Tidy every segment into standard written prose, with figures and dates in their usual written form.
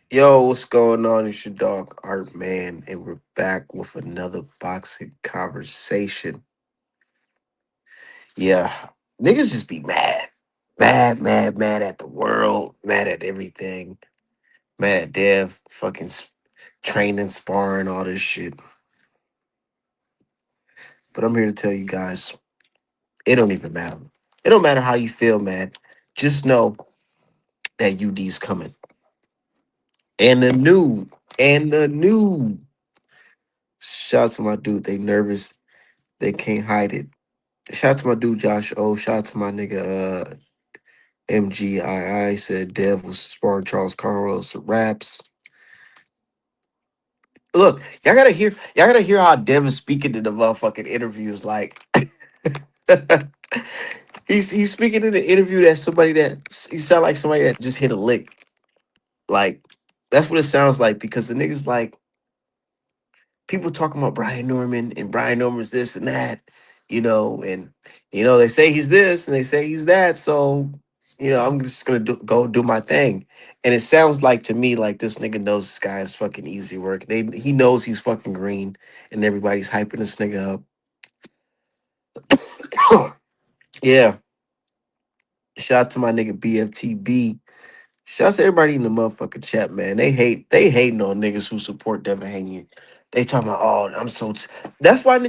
Yo, what's going on? It's your dog Art Man, and we're back with another boxing conversation. Yeah, niggas just be mad. Mad at the world, mad at everything, mad at Dev, training, sparring, all this shit. But I'm here to tell you guys, it don't even matter. It don't matter how you feel, man. Just know that UD's coming. And the new. Shout out to my dude. They nervous. They can't hide it. Shout out to my dude Josh O. Shout out to my nigga MGII said Dev was sparring Charles Carlos raps. Look, y'all gotta hear how Dev is speaking in the motherfucking interviews. Like he's speaking in an interview that somebody that he sound like somebody that just hit a lick. Like that's what it sounds like because the niggas like people talking about Brian Norman and Brian Norman's this and that, and they say he's this and they say he's that. So, I'm just gonna go do my thing. And it sounds like to me like this nigga knows this guy is fucking easy work. He knows he's fucking green, and everybody's hyping this nigga up. Yeah. Shout out to my nigga BFTB. Shout out to everybody in the motherfucking chat, man. They hating on niggas who support Devin Haney. They talking about, oh, that's why,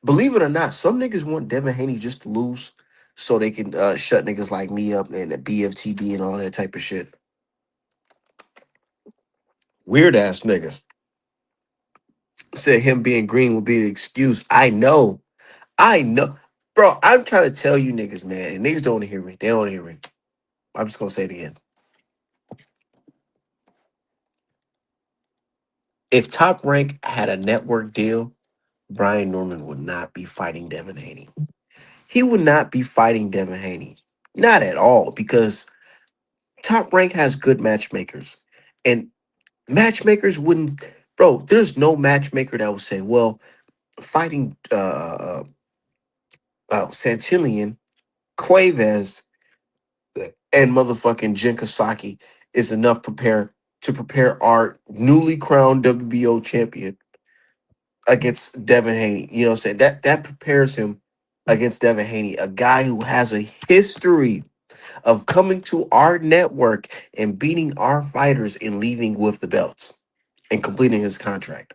believe it or not, some niggas want Devin Haney just to lose so they can shut niggas like me up and the BFTB and all that type of shit. Weird ass niggas. Said him being green would be an excuse. I know. Bro, I'm trying to tell you niggas, man, and niggas don't want to hear me. They don't want to hear me. I'm just gonna say it again. If Top Rank had a network deal, Brian Norman would not be fighting Devin Haney. He would not be fighting Devin Haney. Not at all, because Top Rank has good matchmakers. And matchmakers wouldn't, bro, there's no matchmaker that would say, well, fighting Santillion, Cuevas, and motherfucking Jinkasaki is enough to prepare our newly crowned WBO champion against Devin Haney. You know what I'm saying? That prepares him against Devin Haney, a guy who has a history of coming to our network and beating our fighters and leaving with the belts and completing his contract.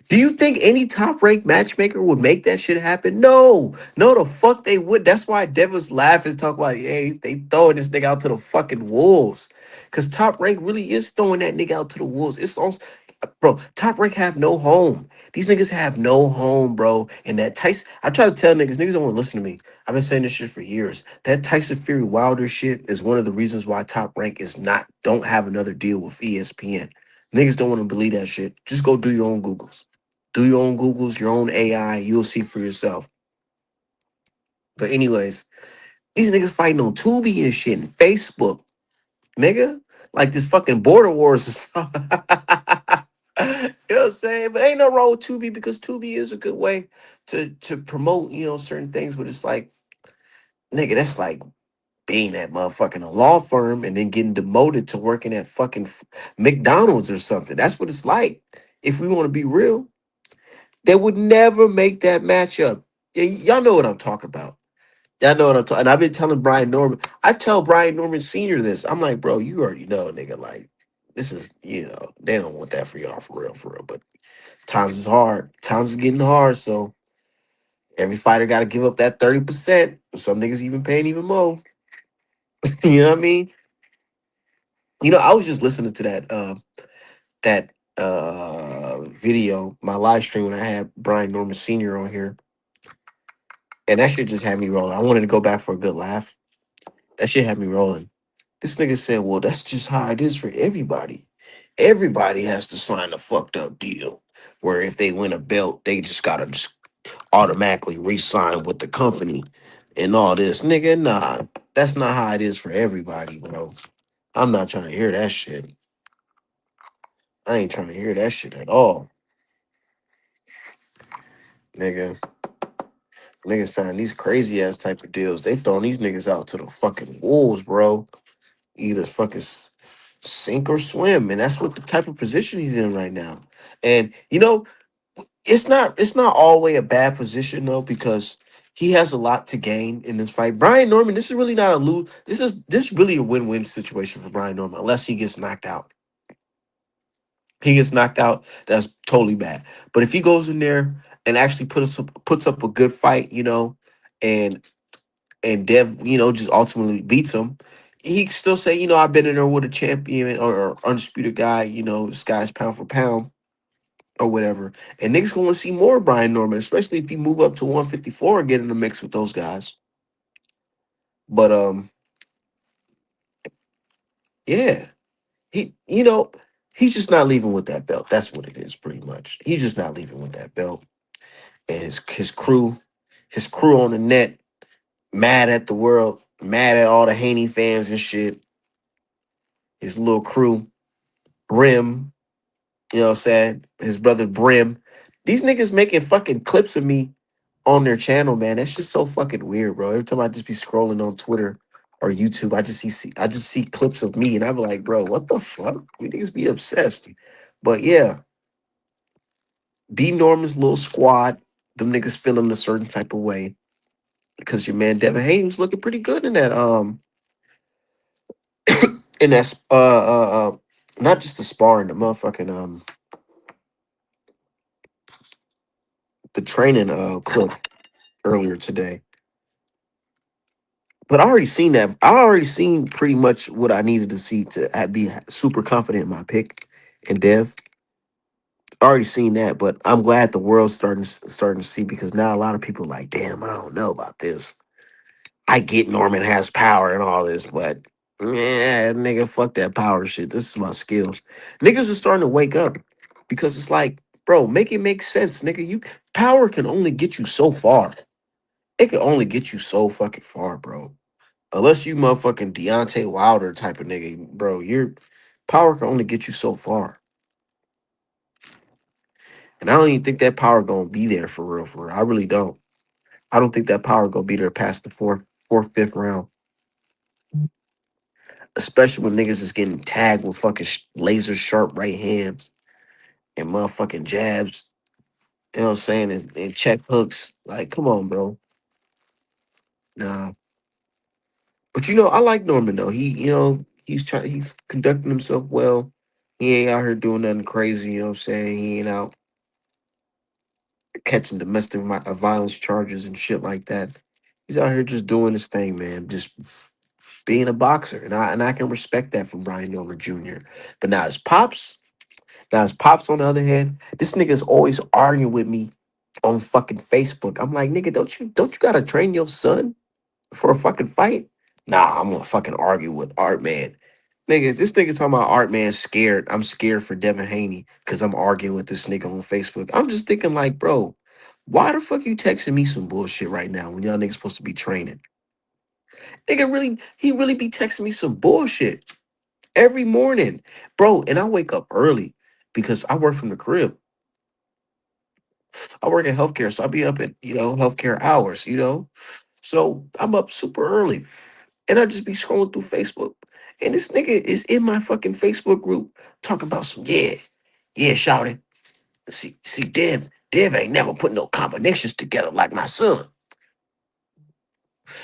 Do you think any top ranked matchmaker would make that shit happen? No, no, the fuck they would. That's why Devin's laughing, talk about, hey, they throwing this nigga out to the fucking wolves. Cause top rank really is throwing that nigga out to the wolves. It's also, bro, top rank have no home. These niggas have no home, bro. And that Tyson, I try to tell niggas don't want to listen to me. I've been saying this shit for years. That Tyson Fury Wilder shit is one of the reasons why top rank don't have another deal with ESPN. Niggas don't want to believe that shit. Just go do your own Googles. Do your own Googles, your own AI. You'll see for yourself. But anyways, these niggas fighting on Tubi and shit and Facebook, nigga. Like this fucking border wars or something. You know what I'm saying? But ain't no wrong with Tubi because Tubi is a good way to promote, certain things. But it's like, nigga, that's like being at motherfucking a law firm and then getting demoted to working at fucking McDonald's or something. That's what it's like. If we want to be real. They would never make that matchup. Y'all know what I'm talking about. Y'all know what I'm talking. And I've been telling Brian Norman. I tell Brian Norman Senior this. I'm like, bro, you already know, nigga. Like, this is, they don't want that for y'all for real, for real. But times is hard. Times is getting hard. So every fighter got to give up that 30%. Some niggas even paying even more. You know what I mean? I was just listening to that video, my live stream when I had Brian Norman Senior on here. And that shit just had me rolling. I wanted to go back for a good laugh. That shit had me rolling. This nigga said, well, that's just how it is for everybody. Everybody has to sign a fucked up deal where if they win a belt, they just gotta just automatically re-sign with the company and all this. Nigga, nah, that's not how it is for everybody, bro. I'm not trying to hear that shit. I ain't trying to hear that shit at all. Nigga. Niggas sign these crazy ass type of deals. They throwing these niggas out to the fucking wolves, bro. Either fucking sink or swim, and that's what the type of position he's in right now. And you know, it's not always a bad position though, because he has a lot to gain in this fight. Brian Norman, this is really not a lose. This is really a win-win situation for Brian Norman, unless he gets knocked out. He gets knocked out, that's totally bad. But if he goes in there and actually puts up a good fight, and Dev, just ultimately beats him, he can still say, I've been in there with a champion or undisputed guy, this guy's pound for pound or whatever. And niggas gonna see more of Brian Norman, especially if he move up to 154 and get in the mix with those guys. But yeah, he he's just not leaving with that belt. That's what it is, pretty much. He's just not leaving with that belt. And his crew on the net, mad at the world, mad at all the Haney fans and shit. His little crew, Brim, what I'm saying? His brother Brim. These niggas making fucking clips of me on their channel, man. That's just so fucking weird, bro. Every time I just be scrolling on Twitter or YouTube, I just see clips of me, and I'm like, bro, what the fuck? We niggas be obsessed. But yeah, B Norman's little squad, them niggas feeling a certain type of way because your man Devin Haney was looking pretty good in that not just the sparring, the motherfucking the training clip earlier today. But I already seen that. I already seen pretty much what I needed to see to be super confident in my pick and Dev. I already seen that, but I'm glad the world's starting to see, because now a lot of people like, damn, I don't know about this. I get Norman has power and all this, but yeah, nigga, fuck that power shit. This is my skills. Niggas are starting to wake up, because it's like, bro, make it make sense, nigga. Power can only get you so far. It can only get you so fucking far, bro. Unless you motherfucking Deontay Wilder type of nigga, bro, your power can only get you so far. And I don't even think that power gonna be there for real, for real. I really don't. I don't think that power gonna be there past the fifth round. Especially when niggas is getting tagged with fucking laser sharp right hands and motherfucking jabs. You know what I'm saying? And check hooks. Like, come on, bro. Nah. But I like Norman though. He's conducting himself well. He ain't out here doing nothing crazy, you know what I'm saying? He ain't out catching domestic violence charges and shit like that. He's out here just doing his thing, man. Just being a boxer, and I can respect that from Brian Norman Jr. But now his pops on the other hand, this nigga's always arguing with me on fucking Facebook. I'm like, nigga, don't you gotta train your son for a fucking fight? Nah, I'm gonna fucking argue with Art Man. Nigga, this nigga talking about Art Man scared. I'm scared for Devin Haney because I'm arguing with this nigga on Facebook. I'm just thinking like, bro, why the fuck you texting me some bullshit right now when y'all niggas supposed to be training? He really be texting me some bullshit every morning, bro. And I wake up early because I work from the crib. I work in healthcare, so I be up at healthcare hours. So I'm up super early, and I just be scrolling through Facebook, and this nigga is in my fucking Facebook group talking about some shout it. See, Dev ain't never put no combinations together like my son.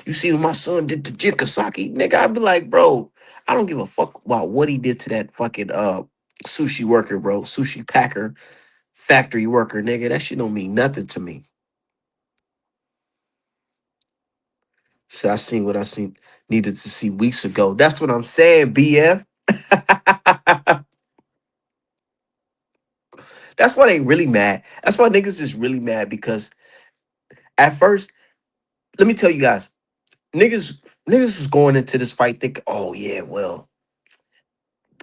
You see what my son did to Jin Kasaki? Nigga, I'd be like, bro, I don't give a fuck about what he did to that fucking sushi worker, bro. Sushi packer, factory worker, nigga. That shit don't mean nothing to me. So I seen what I seen needed to see weeks ago. That's what I'm saying, BF. That's why they really mad. That's why niggas is really mad, because at first, let me tell you guys, niggas was going into this fight thinking, oh yeah, well,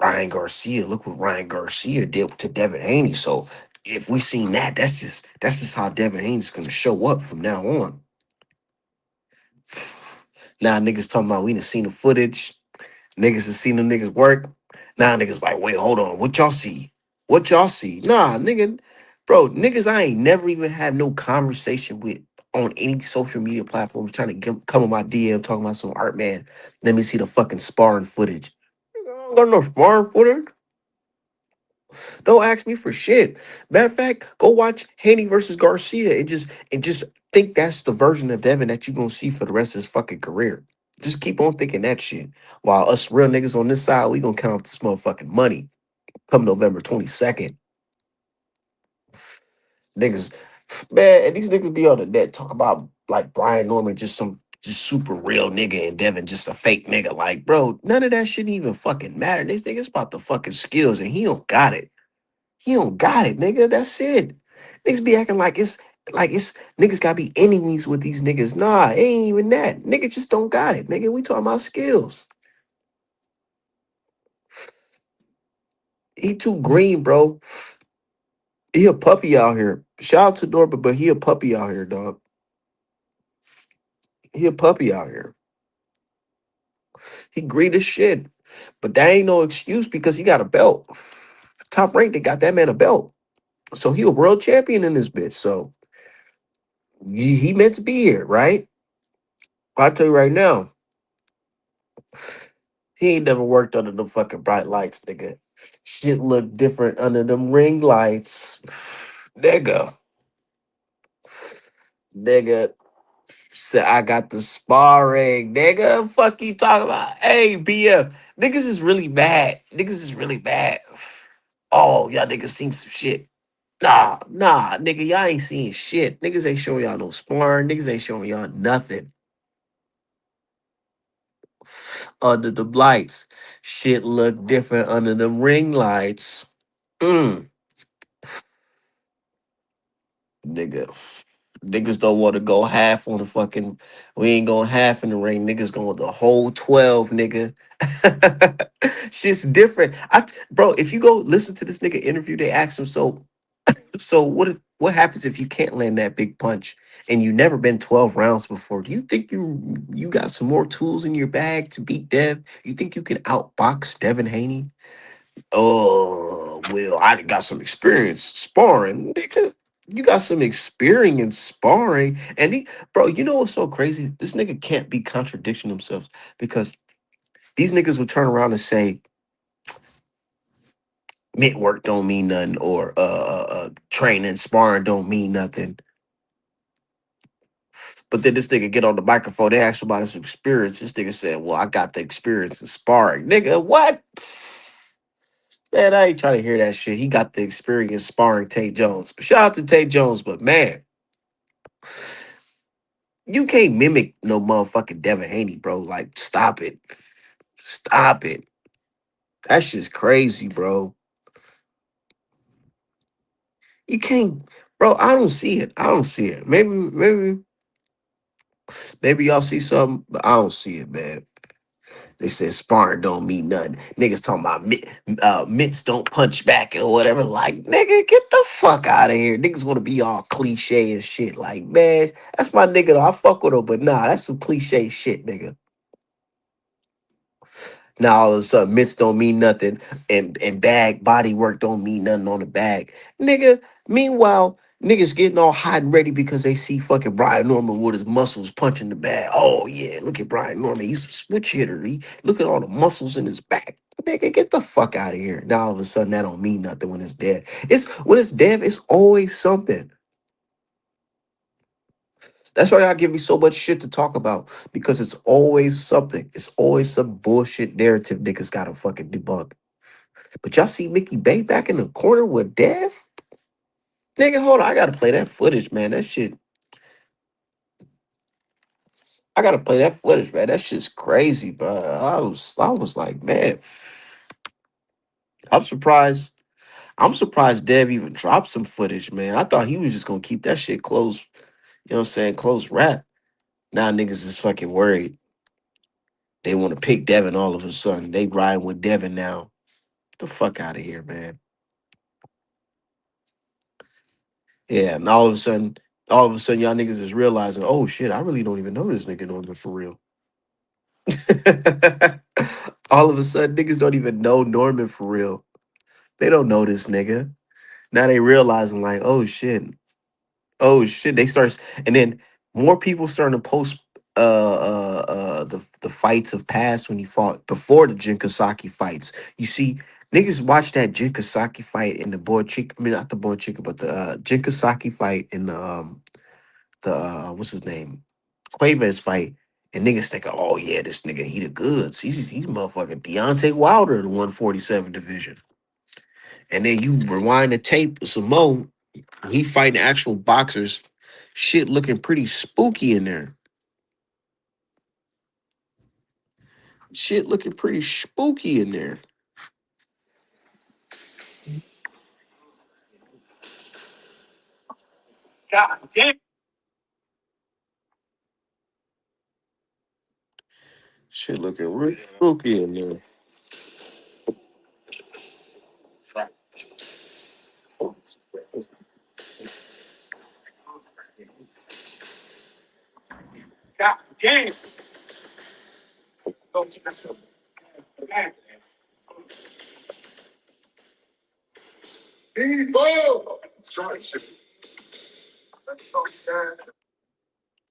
Ryan Garcia. Look what Ryan Garcia did to Devin Haney. So if we seen that, that's just how Devin Haney's gonna show up from now on. Now niggas talking about we done seen the footage. Niggas have seen them niggas work. Now niggas like, wait, hold on. What y'all see? What y'all see? Nah, nigga, bro, niggas I ain't never even had no conversation with on any social media platforms trying to come on my DM talking about some art man. Let me see the fucking sparring footage. don't got no sparring footage. Don't ask me for shit. Matter of fact, go watch Haney versus Garcia and just think that's the version of Devin that you're gonna see for the rest of his fucking career. Just keep on thinking that shit. While us real niggas on this side, we gonna count up this motherfucking money come November 22nd. Niggas, man, and these niggas be on the net talk about like Brian Norman just some just super real nigga and Devin just a fake nigga. Like, bro, none of that shit even fucking matter. This nigga's about the fucking skills and he don't got it. He don't got it, nigga. That's it. Niggas be acting like it's niggas gotta be enemies with these niggas. Nah, it ain't even that. Nigga just don't got it, nigga. We talking about skills. He too green, bro. He a puppy out here. Shout out to Norbert, but he a puppy out here, dog. He a puppy out here. He green as shit. But that ain't no excuse because he got a belt. Top rank, they got that man a belt. So he a world champion in this bitch. So he meant to be here, right? I'll tell you right now, he ain't never worked under them fucking bright lights, nigga. Shit look different under them ring lights. Nigga. Nigga. Said I got the sparring. Nigga. Fuck you talking about? Hey, BF. Niggas is really mad. Niggas is really mad. Oh, y'all niggas seen some shit. Nah, nigga, y'all ain't seeing shit. Niggas ain't showing y'all no sparring. Niggas ain't showing y'all nothing under the lights. Shit look different under them ring lights. Mm, nigga. Niggas don't want to go half on the fucking. We ain't going half in the ring. Niggas going the whole 12, nigga. Shit's different. Bro, if you go listen to this nigga interview, they asked him, so what happens if you can't land that big punch and you never been 12 rounds before? Do you think you got some more tools in your bag to beat Dev? You think you can outbox Devin Haney? Oh, well, I got some experience sparring. Nigga, you got some experience sparring. And bro, you know what's so crazy? This nigga can't be contradiction himself because these niggas would turn around and say, mitt work don't mean nothing or training, sparring don't mean nothing. But then this nigga get on the microphone, they ask him about his experience. This nigga said, well, I got the experience in sparring. Nigga, what? Man, I ain't trying to hear that shit. He got the experience sparring Tate Jones. But shout out to Tate Jones, but man, you can't mimic no motherfucking Devin Haney, bro. Like, stop it. Stop it. That's just crazy, bro. You can't, bro. I don't see it. I don't see it. Maybe y'all see something, but I don't see it, man. They said sparring don't mean nothing. Niggas talking about mitts don't punch back or whatever. Like, nigga, get the fuck out of here. Niggas want to be all cliche and shit. Like, man, that's my nigga though. I fuck with him, but nah, that's some cliche shit, nigga. Now all of a sudden mitts don't mean nothing and bag body work don't mean nothing on the bag. Nigga, meanwhile, niggas getting all hot and ready because they see fucking Brian Norman with his muscles punching the bag. Oh yeah, look at Brian Norman. He's a switch hitter. Look at all the muscles in his back. Nigga, get the fuck out of here. Now all of a sudden that don't mean nothing when it's dead. It's when it's dead, it's always something. That's why y'all give me so much shit to talk about because it's always something. It's always some bullshit narrative niggas gotta fucking debunk. But y'all see Mickey Bay back in the corner with Dev? Nigga, hold on. I gotta play that footage, man. That shit. I gotta play that footage, man. That shit's crazy, bro. I was like, man, I'm surprised. I'm surprised Dev even dropped some footage, man. I thought he was just gonna keep that shit close, you know what I'm saying? Close rap. Now niggas is fucking worried. They want to pick Devin all of a sudden. They riding with Devin now. Get the fuck out of here, man. Yeah, and all of a sudden, y'all niggas is realizing, oh shit, I really don't even know this nigga Norman for real. All of a sudden, niggas don't even know Norman for real. They don't know this nigga. Now they realizing like, oh shit. They start and then more people starting to post the fights of past when he fought before the Jinkasaki fights. You see, niggas watch that Jinkasaki fight in the boy chick. I mean, not the boy chicken, but the Jinkasaki fight in the what's his name, Quaves fight, and niggas think, oh yeah, this nigga he the goods. He's motherfucking Deontay Wilder in the 147 division. And then you rewind the tape some more. He fighting actual boxers. Shit looking pretty spooky in there. Shit looking pretty spooky in there. Shit looking real spooky in there.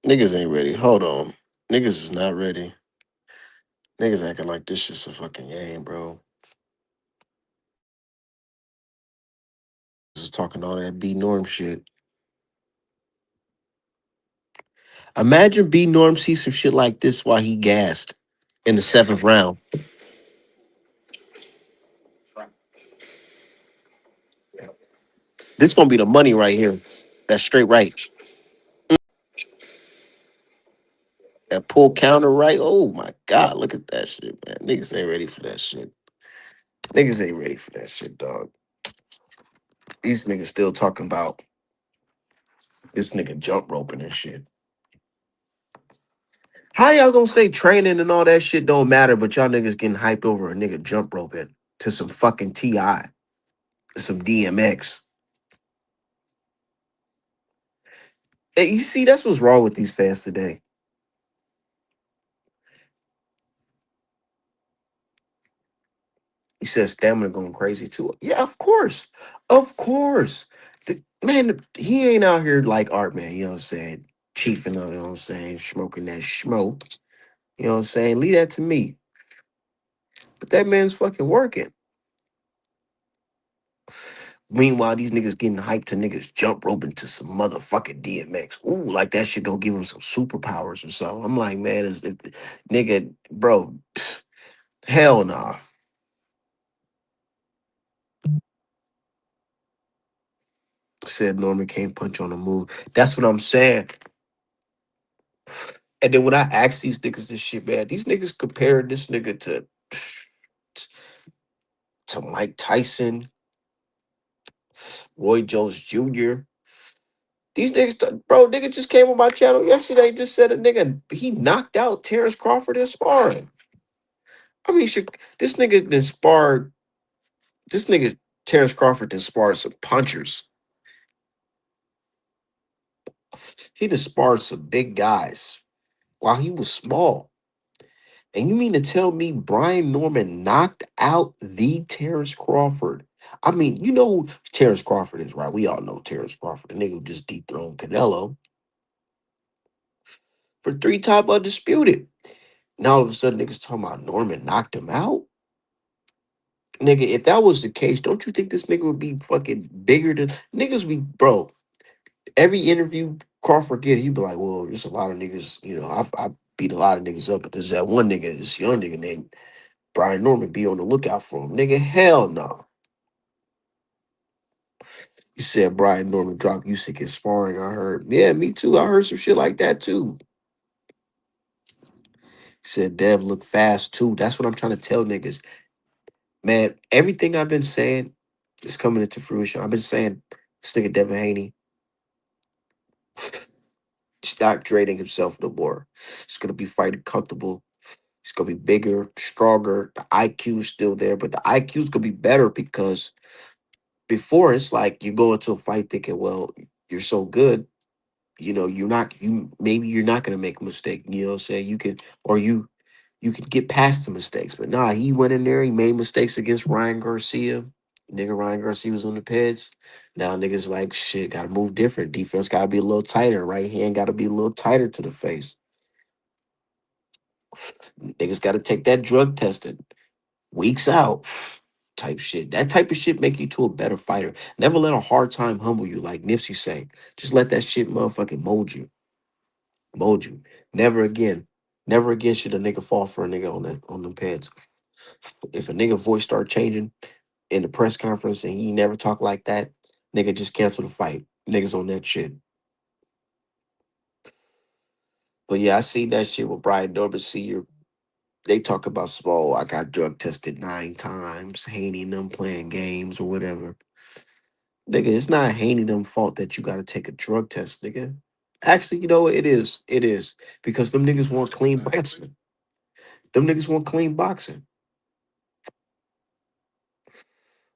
Niggas ain't ready. Hold on. Niggas is not ready. Niggas acting like this shit's a fucking game, bro. Just talking all that B Norm shit. Imagine B Norm see some shit like this while he gassed in the seventh round. This gonna be the money right here. That's straight right. That pull counter right. Oh my god, look at that shit, man. Niggas ain't ready for that shit. Niggas ain't ready for that shit, dog. These niggas still talking about this nigga jump roping and shit. How y'all gonna say training and all that shit don't matter, but y'all niggas getting hyped over a nigga jump roping to some fucking TI, some DMX? Hey, you see, that's what's wrong with these fans today. He says stamina going crazy too. Yeah, of course. Of course. Man, he ain't out here like Art, man. You know what I'm saying? Chiefing, you know what I'm saying? Smoking that smoke. You know what I'm saying? Leave that to me. But that man's fucking working. Meanwhile, these niggas getting hyped to niggas jump roping to some motherfucking DMX. Ooh, like that shit gonna give him some superpowers or something. I'm like, man, is nigga, bro, hell nah. Said Norman can't punch on the move. That's what I'm saying. And then when I ask these niggas this shit, man, these niggas compare this nigga to Mike Tyson, Roy Jones Jr. These niggas, bro, nigga just came on my channel yesterday. Just said a nigga he knocked out Terrence Crawford in sparring. I mean, this nigga then sparred. This nigga Terrence Crawford then sparred some punchers. He done sparred some big guys while he was small. And you mean to tell me Brian Norman knocked out the Terrence Crawford? I mean, you know who Terrence Crawford is, right? We all know Terrence Crawford, the nigga who just dethroned Canelo for three-time undisputed. Now all of a sudden, niggas talking about Norman knocked him out? Nigga, if that was the case, don't you think this nigga would be fucking bigger than niggas be, bro? Every interview Crawford get, he'd be like, well, there's a lot of niggas, you know, I beat a lot of niggas up, but there's that one nigga, this young nigga named Brian Norman, be on the lookout for him. Nigga, hell no. You said Brian Norman dropped Usyk in sparring, I heard. Yeah, me too. I heard some shit like that too. Said Dev look fast too. That's what I'm trying to tell niggas. Man, everything I've been saying is coming into fruition. I've been saying this nigga Devin Haney, stop draining himself no more. He's gonna be fighting comfortable. He's gonna be bigger, stronger. The IQ is still there, but the IQ is gonna be better because before it's like you go into a fight thinking, well, you're so good, you know, maybe you're not gonna make a mistake. You know what I'm saying? You can or you can get past the mistakes. But nah, he went in there, he made mistakes against Ryan Garcia. Nigga Ryan Garcia was on the peds. Now niggas like shit, gotta move different. Defense gotta be a little tighter. Right hand gotta be a little tighter to the face. Niggas got to take that drug testing weeks out type shit. That type of shit make you to a better fighter. Never let a hard time humble you, like Nipsey say. Just let that shit motherfucking mold you. Never again, never again should a nigga fall for a nigga on them pads. If a nigga voice start changing in the press conference and he never talk like that, nigga just cancel the fight. Niggas on that shit. But yeah, I see that shit with Brian Norbert Sr. They talk about small. I got drug tested 9 times, Haney and them playing games or whatever. Nigga, it's not Haney them fault that you got to take a drug test, nigga. Actually, you know what? It is. It is because them niggas want clean boxing. Them niggas want clean boxing.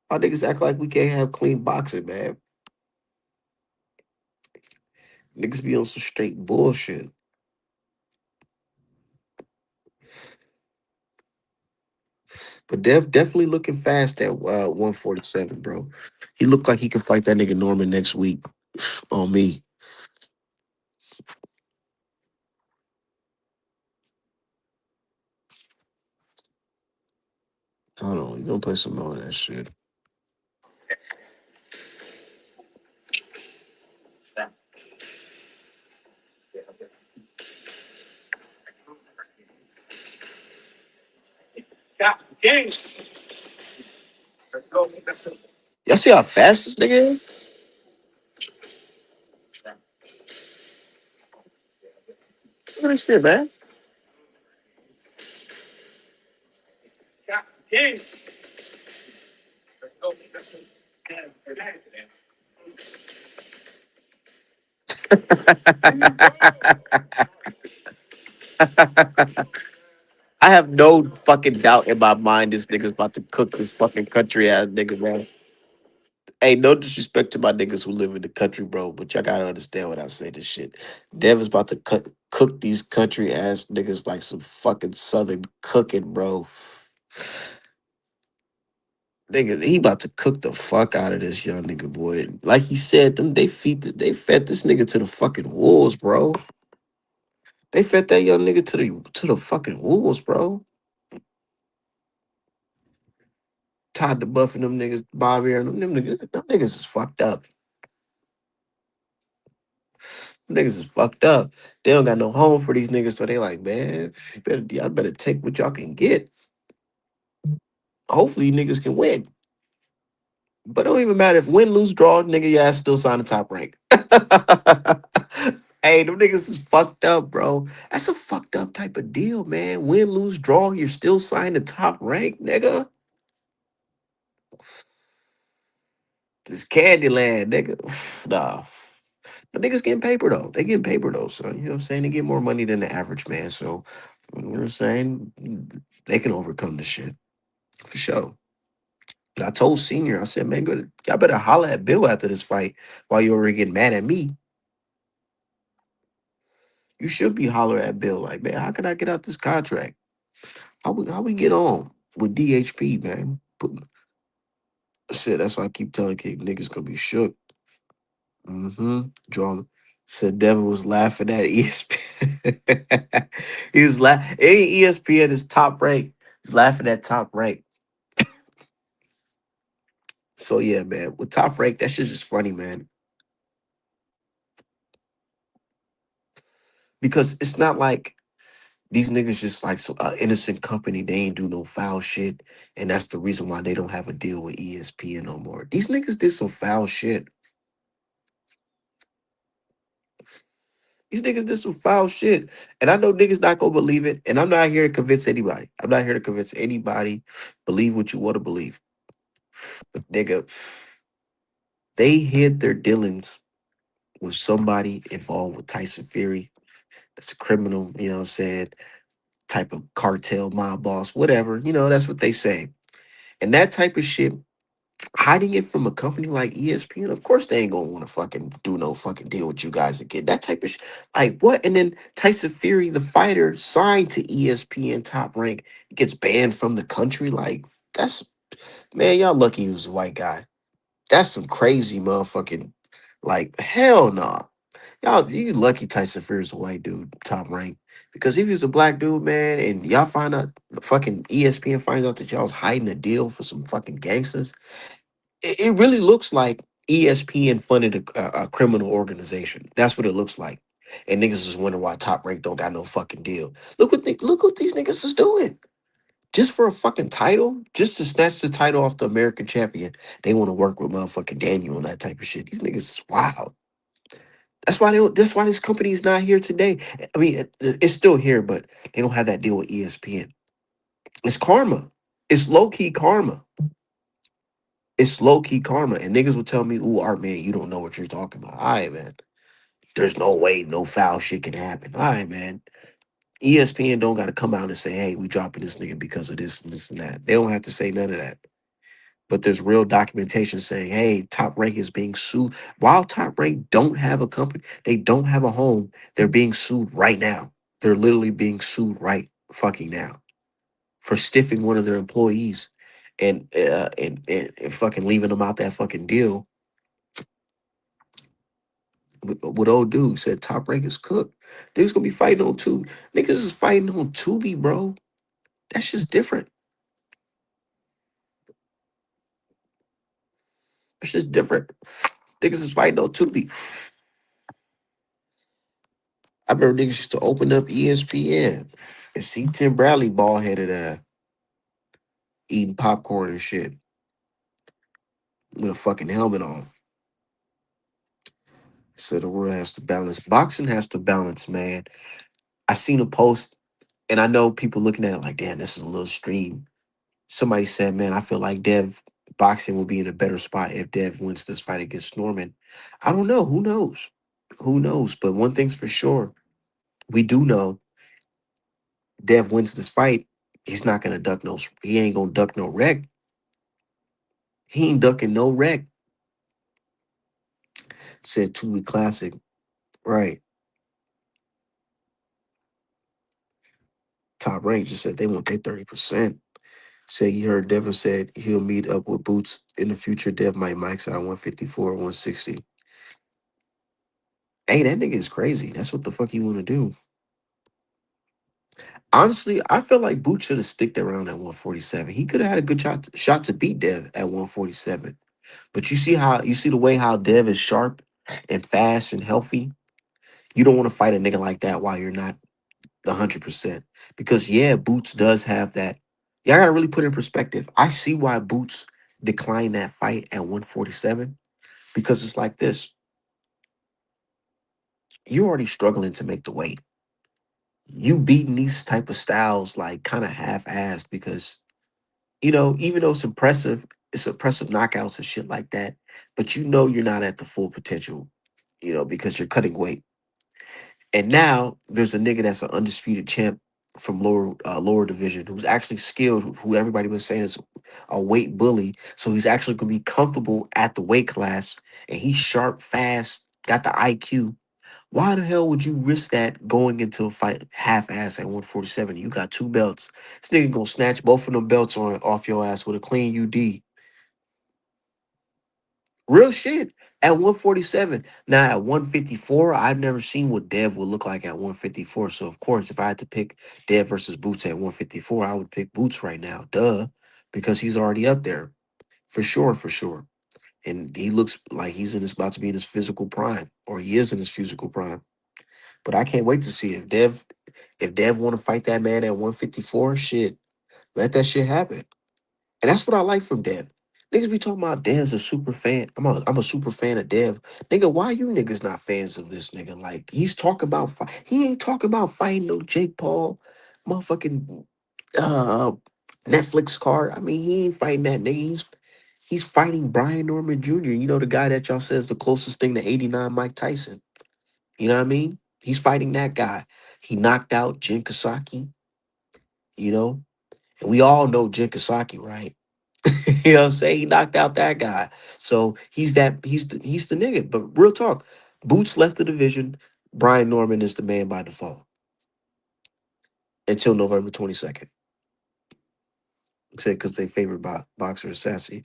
Our niggas act like we can't have clean boxing, man. Niggas be on some straight bullshit. But definitely looking fast at 147, bro. He looked like he could fight that nigga Norman next week on me. Hold on, you gonna play some more of that shit. Y'all see how fast this nigga is? Look at this shit, man. I have no fucking doubt in my mind this nigga's about to cook this fucking country ass nigga, man. Hey, no disrespect to my niggas who live in the country, bro, but y'all gotta understand when I say this shit. Devin's about to cook these country ass niggas like some fucking southern cooking, bro. Nigga, he about to cook the fuck out of this young nigga, boy. Like he said, they fed this nigga to the fucking wolves, bro. They fed that young nigga to the fucking wolves, bro. Todd the Buff and them niggas, Bobby and them niggas is fucked up. Them niggas is fucked up. They don't got no home for these niggas, so they like, man, y'all better take what y'all can get. Hopefully, you niggas can win. But it don't even matter if win, lose, draw, nigga, your ass still sign the top rank. Hey, them niggas is fucked up, bro. That's a fucked up type of deal, man. Win, lose, draw, you're still signing the top rank, nigga. This Candyland, nigga. Nah. But niggas getting paper though. They getting paper though, so you know what I'm saying? They get more money than the average man. So you know what I'm saying? They can overcome the shit. For sure. But I told Senior, I said, man, y'all better holler at Bill after this fight while you already getting mad at me. You should be holler at Bill, like, man, how can I get out this contract? How we get on with DHP, man? But said that's why I keep telling kid niggas gonna be shook. Mm-hmm. Draw said Devin was laughing at ESPN. He was laughing. ESPN is top rank. He's laughing at top rank. So yeah, man. With top rank, that shit's just funny, man. Because it's not like these niggas just like some innocent company. They ain't do no foul shit, and that's the reason why they don't have a deal with ESPN no more. These niggas did some foul shit. These niggas did some foul shit. And I know niggas not gonna believe it. And I'm not here to convince anybody. I'm not here to convince anybody. Believe what you want to believe. But nigga, they hid their dealings with somebody involved with Tyson Fury. That's a criminal, you know what I'm saying? Type of cartel, mob boss, whatever. You know, that's what they say. And that type of shit, hiding it from a company like ESPN, of course they ain't gonna want to fucking do no fucking deal with you guys again. That type of shit. Like what? And then Tyson Fury, the fighter, signed to ESPN top rank, gets banned from the country. Like, that's man, y'all lucky he was a white guy. That's some crazy motherfucking like hell nah. Y'all, you lucky Tyson Fury is a white dude, top rank. Because if he was a black dude, man, and y'all find out, the fucking ESPN finds out that y'all was hiding a deal for some fucking gangsters, it really looks like ESPN funded a criminal organization. That's what it looks like. And niggas is wondering why Top Rank don't got no fucking deal. Look what these niggas is doing. Just for a fucking title, just to snatch the title off the American champion, they want to work with motherfucking Daniel and that type of shit. These niggas is wild. That's why they. That's why this company is not here today. I mean, it's still here, but they don't have that deal with ESPN. It's karma. It's low key karma. It's low key karma. And niggas will tell me, "Ooh, Art man, you don't know what you're talking about." All right, man. There's no way no foul shit can happen. All right, man. ESPN don't got to come out and say, "Hey, we dropping this nigga because of this and this and that." They don't have to say none of that. But there's real documentation saying, "Hey, Top Rank is being sued." While Top Rank don't have a company, they don't have a home. They're being sued right now. They're literally being sued right fucking now for stiffing one of their employees and fucking leaving them out that fucking deal with old dude said Top Rank is cooked. Niggas gonna be fighting on Tubi. Niggas is fighting on Tubi, bro. That's just different. That's just different. Niggas is fighting on Tubi. I remember niggas used to open up ESPN and see Tim Bradley bald headed eating popcorn and shit with a fucking helmet on. So the world has to balance. Boxing has to balance, man. I seen a post and I know people looking at it like, damn, this is a little stream. Somebody said, man, I feel like Dev boxing will be in a better spot if Dev wins this fight against Norman. I don't know. Who knows? Who knows? But one thing's for sure. We do know Dev wins this fight. He's not gonna duck no. He ain't gonna duck no wreck. He ain't ducking no wreck. Said 2 week classic. Right. Top rank just said they want their 30%. Said he heard Devin said he'll meet up with Boots in the future. Dev might max out 154 or 160. Hey, that nigga is crazy. That's what the fuck you want to do. Honestly, I feel like Boots should have sticked around at 147. He could have had a good shot to beat Dev at 147. But you see the way how Dev is sharp and fast and healthy. You don't want to fight a nigga like that while you're not 100%. Because yeah, Boots does have that. Yeah, I gotta really put it in perspective. I see why Boots declined that fight at 147 because it's like this. You're already struggling to make the weight. You beating these type of styles like kind of half-assed because even though it's impressive knockouts and shit like that, but you're not at the full potential, because you're cutting weight. And now there's a nigga that's an undisputed champ from lower division who's actually skilled, who everybody was saying is a weight bully. So he's actually gonna be comfortable at the weight class, and he's sharp, fast, got the IQ. Why the hell would you risk that going into a fight half ass at 147? You got 2 belts. This nigga gonna snatch both of them belts off your ass with a clean UD. Real shit. At 147. Now at 154, I've never seen what Dev would look like at 154. So of course, if I had to pick Dev versus Boots at 154, I would pick Boots right now. Duh. Because he's already up there. For sure, for sure. And he looks like he's about to be in his physical prime. Or he is in his physical prime. But I can't wait to see if Dev want to fight that man at 154, shit. Let that shit happen. And that's what I like from Dev. Niggas be talking about Dev's a super fan. I'm a super fan of Dev. Nigga, why you niggas not fans of this nigga? Like he's talking about he ain't talking about fighting no Jake Paul, motherfucking uh Netflix card. I mean, he ain't fighting that nigga. He's fighting Brian Norman Jr. You know the guy that y'all said is the closest thing to 89 Mike Tyson. You know what I mean? He's fighting that guy. He knocked out Jin Kasaki, you know? And we all know Jin Kasaki, right? You know what I'm saying? He knocked out that guy. So he's the nigga. But real talk, Boots left the division. Brian Norman is the man by default until November 22nd. Said because they favorite boxer is Sassy.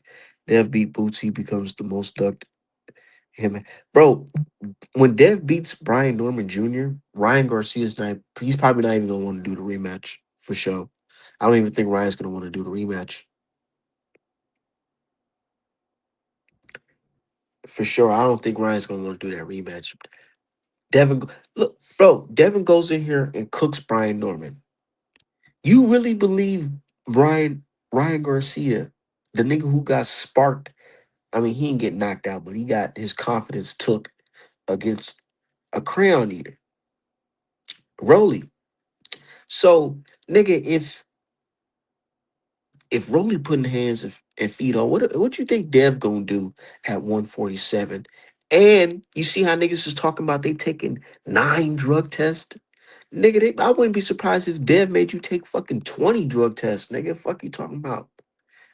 Dev beat Boots. He becomes the most ducked him, bro. When Dev beats Brian Norman Jr., Ryan Garcia's not. He's probably not even gonna want to do the rematch for sure. I don't even think Ryan's gonna want to do the rematch for sure. I don't think Ryan's gonna want to do that rematch. Look, bro. Devin goes in here and cooks Brian Norman. You really believe Ryan Garcia, the nigga who got sparked? I mean, he didn't get knocked out, but he got his confidence took against a crayon eater, Rolly. So, nigga, if Rolly putting hands and feet on, what you think Dev gonna do at 147? And you see how niggas is talking about they taking 9 drug tests? Nigga, I wouldn't be surprised if Dev made you take fucking 20 drug tests, nigga. Fuck you talking about?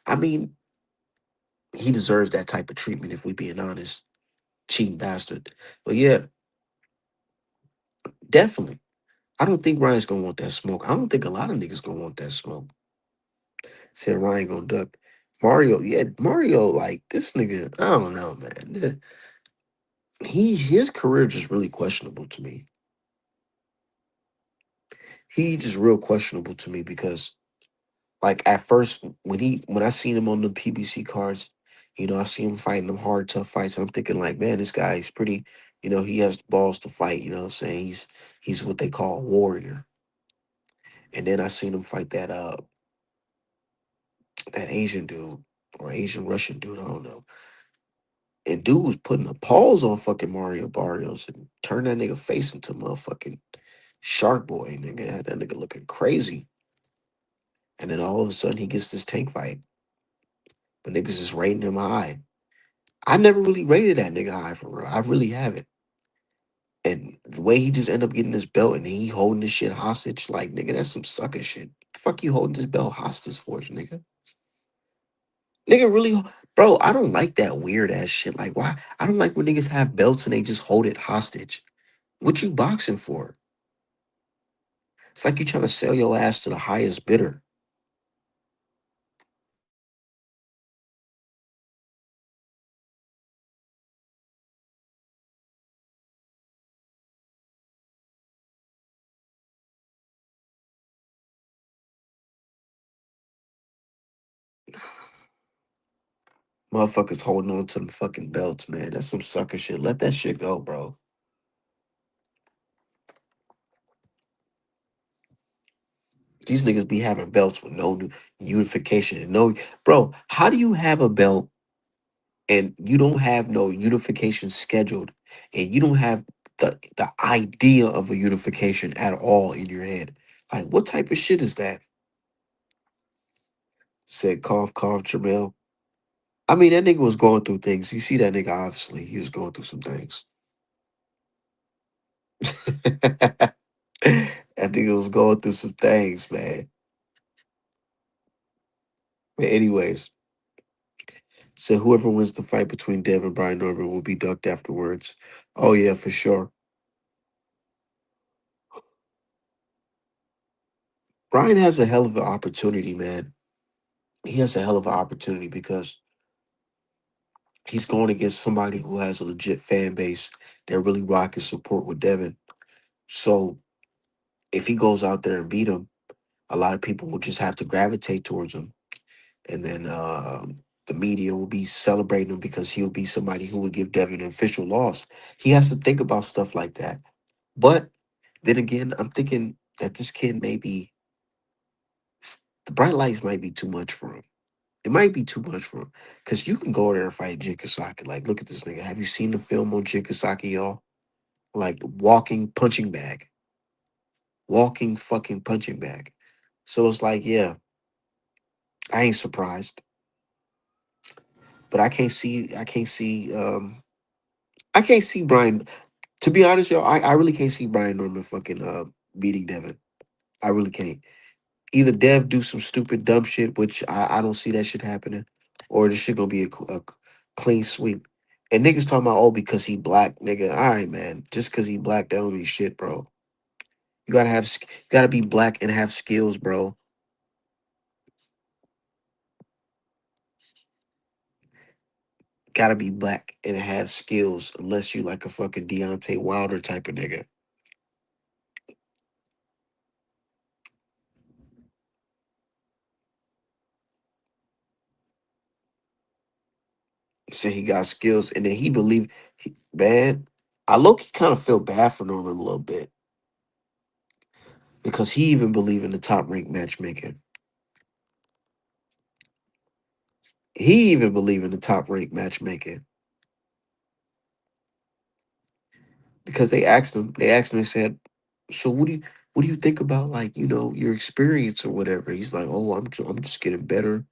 I mean, he deserves that type of treatment if we being honest. Cheating bastard. But yeah, definitely. I don't think Ryan's gonna want that smoke. I don't think a lot of niggas gonna want that smoke. Said Ryan gonna duck. Mario, yeah, Mario, like this nigga, I don't know, man. His career just really questionable to me. He just real questionable to me because like at first when I seen him on the PBC cards, I see him fighting them hard, tough fights. And I'm thinking like, man, this guy is pretty, he has the balls to fight, what I'm saying? He's what they call a warrior. And then I seen him fight that Asian dude or Asian Russian dude, I don't know. And dude was putting a pause on fucking Mario Barrios and turned that nigga face into motherfucking Shark Boy, nigga. Had that nigga looking crazy. And then all of a sudden he gets this tank fight. But niggas is rating him high. I never really rated that nigga high for real. I really haven't. And the way he just ended up getting this belt and he holding this shit hostage, like nigga, that's some sucker shit. The fuck you holding this belt hostage for, nigga? Nigga really, bro, I don't like that weird ass shit. Like, why? I don't like when niggas have belts and they just hold it hostage. What you boxing for? It's like you trying to sell your ass to the highest bidder. Motherfuckers holding on to them fucking belts, man. That's some sucker shit. Let that shit go, bro. These niggas be having belts with no unification and no, bro. How do you have a belt and you don't have no unification scheduled, and you don't have the idea of a unification at all in your head? Like, what type of shit is that? Said cough, cough, Jamel. I mean, that nigga was going through things. You see that nigga, obviously, he was going through some things. That nigga was going through some things, man. But anyways, so whoever wins the fight between Dev and Brian Norman will be ducked afterwards. Oh yeah, for sure. Brian has a hell of an opportunity, man. He has a hell of an opportunity because he's going against somebody who has a legit fan base that really rock and support with Devin. So if he goes out there and beat him, a lot of people will just have to gravitate towards him. And then the media will be celebrating him because he'll be somebody who would give Devin an official loss. He has to think about stuff like that. But then again, I'm thinking that this kid may be, the bright lights might be too much for him. It might be too much for him. Because you can go there and fight Jikasaki. Like, look at this nigga. Have you seen the film on Jikasaki, y'all? Like, walking punching bag. Walking fucking punching bag. So it's like, yeah, I ain't surprised. But I can't see Brian. To be honest, yo, I really can't see Brian Norman fucking beating Devin. I really can't. Either Dev do some stupid dumb shit, which I don't see that shit happening, or this shit gonna be a clean sweep. And niggas talking about, oh, because he black, nigga. All right, man. Just because he black, that don't mean shit, bro. You gotta be black and have skills, bro. gotta be black and have skills unless you like a fucking Deontay Wilder type of nigga. Say he got skills, and then he believe, man. I low key kind of feel bad for Norman a little bit because he even believe in the top ranked matchmaking. He even believe in the top ranked matchmaking because they asked him, they said, "So what do you think about like your experience or whatever?" He's like, "Oh, I'm just getting better.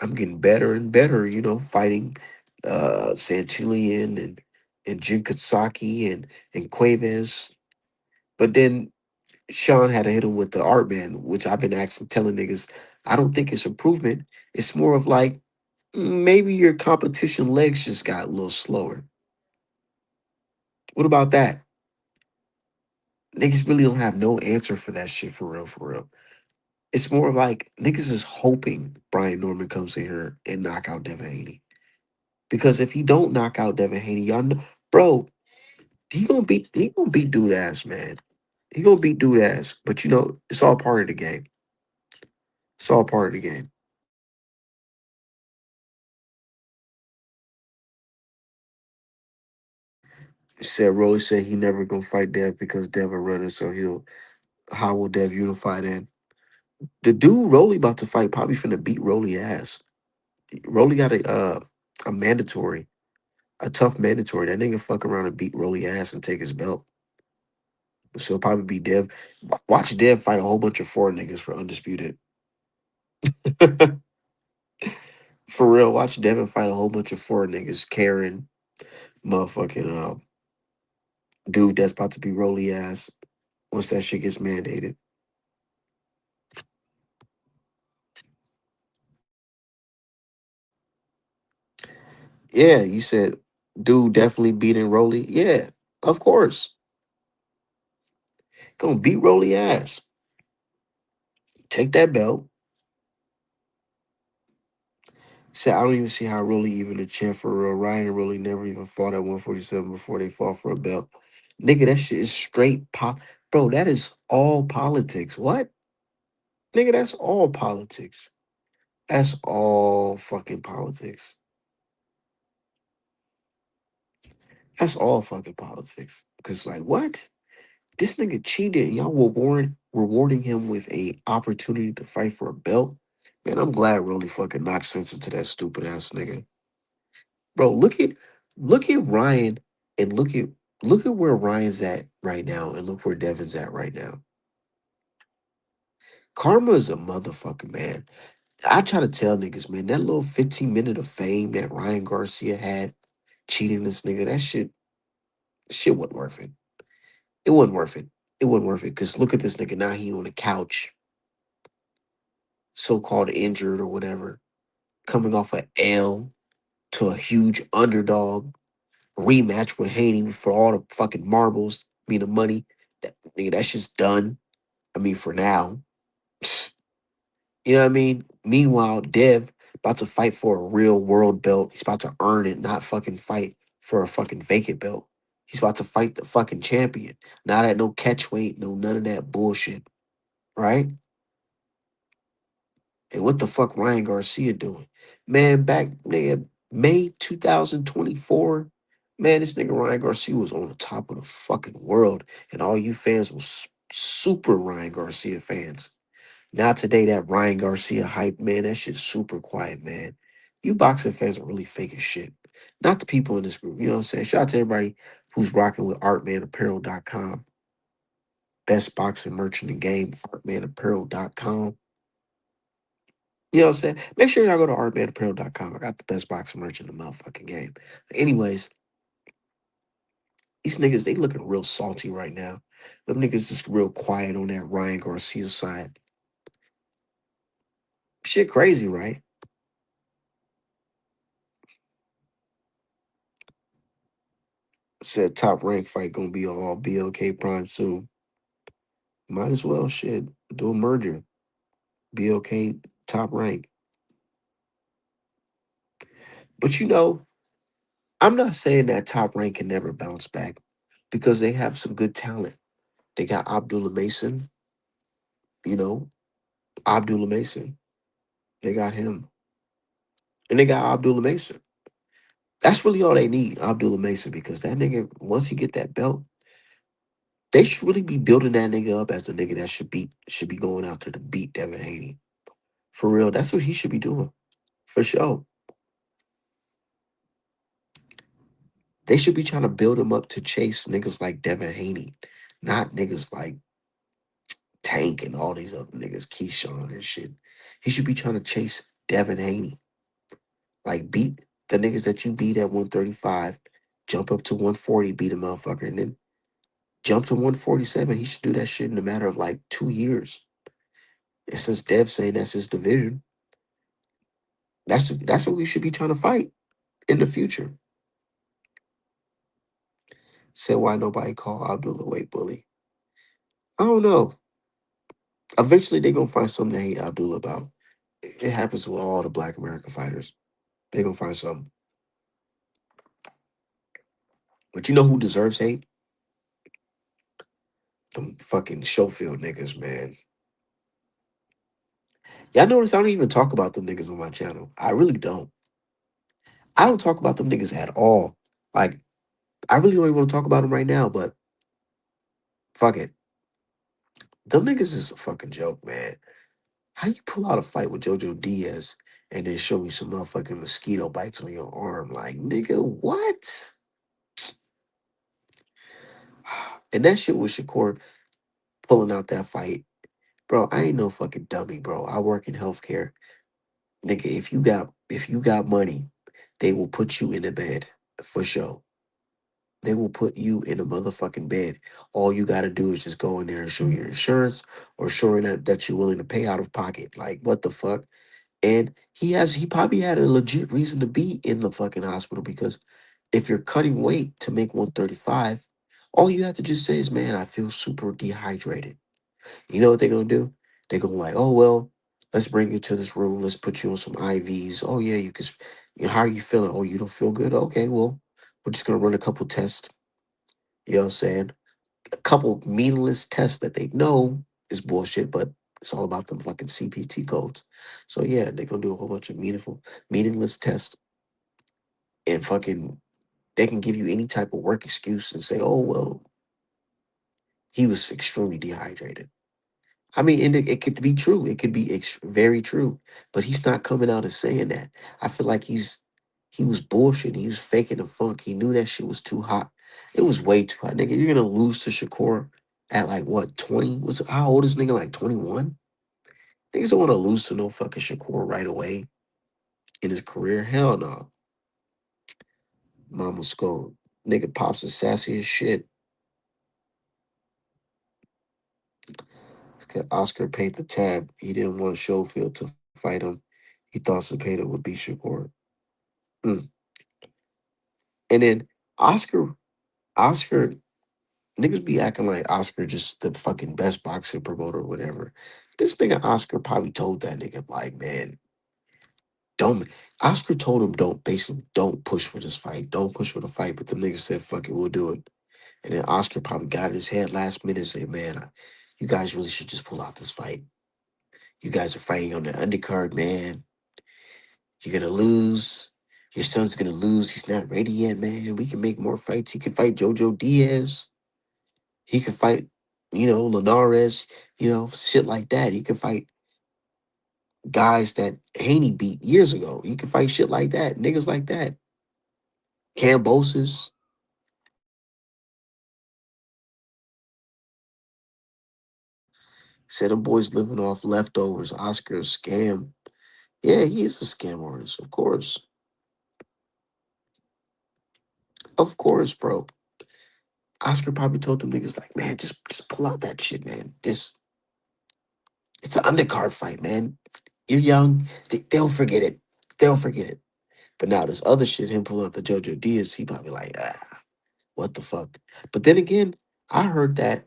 I'm getting better and better. Fighting Santillian and Jin Katsaki and Cuevas." But then Sean had to hit him with the art man, which I've been asking, telling niggas, I don't think it's improvement. It's more of like maybe your competition legs just got a little slower. What about that? Niggas really don't have no answer for that shit for real, for real. It's more of like niggas is hoping Brian Norman comes in here and knock out Devin Haney. Because if he don't knock out Devin Haney, y'all know, bro, he gonna beat dude ass, man. He gonna beat dude ass. But it's all part of the game. It's all part of the game. Said Rolly said he never gonna fight Dev because Dev a runner, so how will Dev unify then? The dude Rolly about to fight probably finna beat Rolly ass. Rolly got a mandatory, a tough mandatory. That nigga fuck around and beat Rolly ass and take his belt. So it'll probably be Dev. Watch Dev fight a whole bunch of foreign niggas for undisputed. For real, watch Devin fight a whole bunch of foreign niggas. Karen, motherfucking dude that's about to be Rolly ass once that shit gets mandated. Yeah, you said dude definitely beating Rolly. Yeah, of course. Gonna beat Rolly ass. Take that belt. Said I don't even see how Rolly even a champ for real. Ryan and Rolly never even fought at 147 before they fought for a belt. Nigga, that shit is straight pop. Bro, that is all politics. What? Nigga, that's all politics. That's all fucking politics. That's all fucking politics. Cause like what? This nigga cheated and y'all were rewarding him with a opportunity to fight for a belt. Man, I'm glad Rolly fucking knocked sense into that stupid ass nigga. Bro, look at Ryan and look at where Ryan's at right now and look where Devin's at right now. Karma is a motherfucker, man. I try to tell niggas, man, that little 15 minute of fame that Ryan Garcia had cheating this nigga, that shit wasn't worth it. It wasn't worth it. It wasn't worth it. Cause look at this nigga. Now he on the couch, so-called injured or whatever, coming off a L to a huge underdog rematch with Haney for all the fucking marbles, the money. That nigga, that shit's done. I mean, for now. You know what I mean? Meanwhile, Dev about to fight for a real world belt. He's about to earn it, not fucking fight for a fucking vacant belt. He's about to fight the fucking champion. Not at no catch weight, no none of that bullshit. Right? And what the fuck Ryan Garcia doing? Man, back nigga, May 2024. Man, this nigga Ryan Garcia was on the top of the fucking world. And all you fans was super Ryan Garcia fans. Now today, that Ryan Garcia hype, man, that shit's super quiet, man. You boxing fans are really fake as shit. Not the people in this group, you know what I'm saying? Shout out to everybody who's rocking with Artmanapparel.com. Best boxing merch in the game, Artmanapparel.com. You know what I'm saying? Make sure y'all go to Artmanapparel.com. I got the best boxing merch in the motherfucking game. Anyways, these niggas, they looking real salty right now. Them niggas just real quiet on that Ryan Garcia side. Shit crazy, right? Said top rank fight gonna be all BLK Prime soon. Might as well shit. Do a merger. BLK top rank. But I'm not saying that Top Rank can never bounce back because they have some good talent. They got Abdullah Mason, you know, Abdullah Mason. They got him. And they got Abdullah Mason. That's really all they need, Abdullah Mason, because that nigga, once he get that belt, they should really be building that nigga up as the nigga that should be going out there to beat Devin Haney. For real. That's what he should be doing. For sure. They should be trying to build him up to chase niggas like Devin Haney, not niggas like Tank and all these other niggas, Keyshawn and shit. He should be trying to chase Devin Haney. Like beat the niggas that you beat at 135, jump up to 140, beat a motherfucker, and then jump to 147. He should do that shit in a matter of like 2 years. And since Dev's saying that's his division, that's what we should be trying to fight in the future. Said why nobody call Abdullah Weight Bully. I don't know. Eventually they gonna find something to hate Abdullah about. It happens with all the black American fighters. They gonna find something. But you know who deserves hate? Them fucking Schofield niggas, man. Y'all notice I don't even talk about them niggas on my channel. I really don't. I don't talk about them niggas at all. Like, I really don't even want to talk about them right now, but fuck it. Them niggas is a fucking joke, man. How you pull out a fight with JoJo Diaz and then show me some motherfucking mosquito bites on your arm? Like, nigga, what? And that shit was Shakur pulling out that fight. Bro, I ain't no fucking dummy, bro. I work in healthcare. Nigga, if you got money, they will put you in the bed for sure. They will put you in a motherfucking bed. All you gotta do is just go in there and show your insurance or showing that you're willing to pay out of pocket. Like, what the fuck? And he probably had a legit reason to be in the fucking hospital because if you're cutting weight to make 135, all you have to just say is, man, I feel super dehydrated. You know what they're gonna do? They're gonna like, oh well, let's bring you to this room. Let's put you on some IVs. Oh yeah, how are you feeling? Oh, you don't feel good? Okay, well, we're just gonna run a couple tests. You know what I'm saying? A couple meaningless tests that they know is bullshit, but it's all about them fucking CPT codes. So yeah, they're gonna do a whole bunch of meaningless tests and fucking they can give you any type of work excuse and say, oh well, he was extremely dehydrated. I mean, and it could be true. It could be very true. But he's not coming out and saying that. I feel like he was bullshitting. He was faking the funk. He knew that shit was too hot. It was way too hot. Nigga, you're gonna lose to Shakur at like what, 20? How old is nigga? Like 21? Niggas don't wanna lose to no fucking Shakur right away in his career. Hell no. Mama scold. Nigga pops is sassy as shit. Oscar paid the tab. He didn't want Schofield to fight him. He thought Cepeda would beat Shakur. Mm. And then Oscar, niggas be acting like Oscar just the fucking best boxing promoter or whatever. This nigga Oscar probably told that nigga, like, man, don't. Oscar told him, don't, basically, don't push for this fight. Don't push for the fight. But the nigga said, fuck it, we'll do it. And then Oscar probably got in his head last minute and said, man, you guys really should just pull out this fight. You guys are fighting on the undercard, man. You're gonna lose. Your son's gonna lose. He's not ready yet, man. We can make more fights. He can fight JoJo Diaz. He could fight, Linares, shit like that. He could fight guys that Haney beat years ago. He could fight shit like that. Niggas like that. Cambosis. Said them boys living off leftovers. Oscar a scam. Yeah, he is a scam artist, of course. Of course, bro. Oscar probably told them niggas like, man, just pull out that shit, man. It's an undercard fight, man. You're young. They'll forget it. They'll forget it. But now this other shit, him pulling out the JoJo Diaz, he probably like, what the fuck? But then again, I heard that